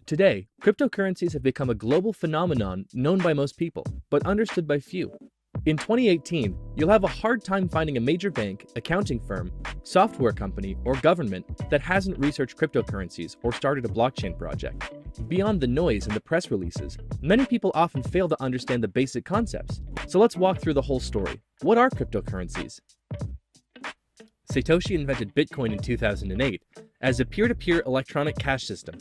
Today, cryptocurrencies have become a global phenomenon known by most people, but understood by few. In 2018, you'll have a hard time finding a major bank, accounting firm, software company, or government that hasn't researched cryptocurrencies or started a blockchain project. Beyond the noise and the press releases, many people often fail to understand the basic concepts. So let's walk through the whole story. What are cryptocurrencies? Satoshi invented Bitcoin in 2008 as a peer-to-peer electronic cash system.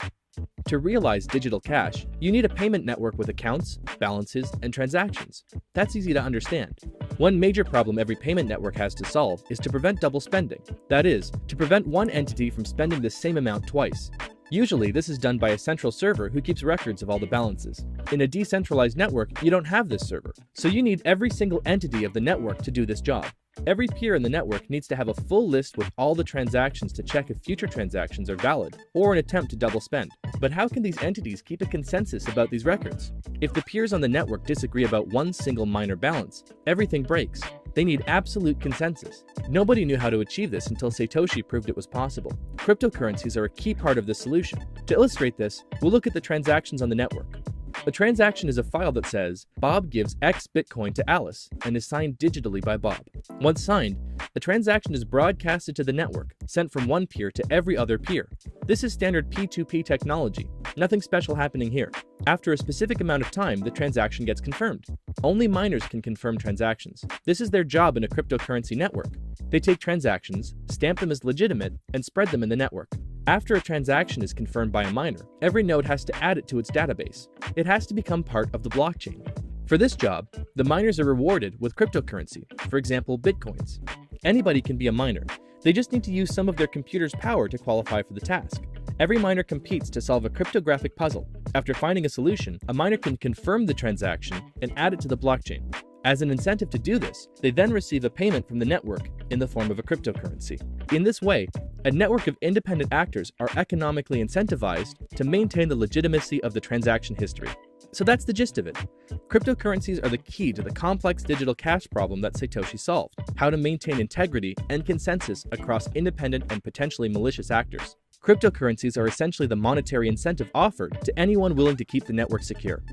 To realize digital cash, you need a payment network with accounts, balances, and transactions. That's easy to understand. One major problem every payment network has to solve is to prevent double spending. That is, to prevent one entity from spending the same amount twice. Usually, this is done by a central server who keeps records of all the balances. In a decentralized network, you don't have this server, so you need every single entity of the network to do this job. Every peer in the network needs to have a full list with all the transactions to check if future transactions are valid, or an attempt to double spend. But how can these entities keep a consensus about these records? If the peers on the network disagree about one single minor balance, everything breaks. They need absolute consensus. Nobody knew how to achieve this until Satoshi proved it was possible. Cryptocurrencies are a key part of this solution. To illustrate this, we'll look at the transactions on the network. A transaction is a file that says, Bob gives X Bitcoin to Alice and is signed digitally by Bob. Once signed, the transaction is broadcasted to the network, sent from one peer to every other peer. This is standard P2P technology. Nothing special happening here. After a specific amount of time, the transaction gets confirmed. Only miners can confirm transactions. This is their job in a cryptocurrency network. They take transactions, stamp them as legitimate, and spread them in the network. After a transaction is confirmed by a miner, every node has to add it to its database. It has to become part of the blockchain. For this job, the miners are rewarded with cryptocurrency, for example, bitcoins. Anybody can be a miner. They just need to use some of their computer's power to qualify for the task. Every miner competes to solve a cryptographic puzzle. After finding a solution, a miner can confirm the transaction and add it to the blockchain. As an incentive to do this, they then receive a payment from the network in the form of a cryptocurrency. In this way, a network of independent actors are economically incentivized to maintain the legitimacy of the transaction history. So that's the gist of it. Cryptocurrencies are the key to the complex digital cash problem that Satoshi solved: how to maintain integrity and consensus across independent and potentially malicious actors. Cryptocurrencies are essentially the monetary incentive offered to anyone willing to keep the network secure.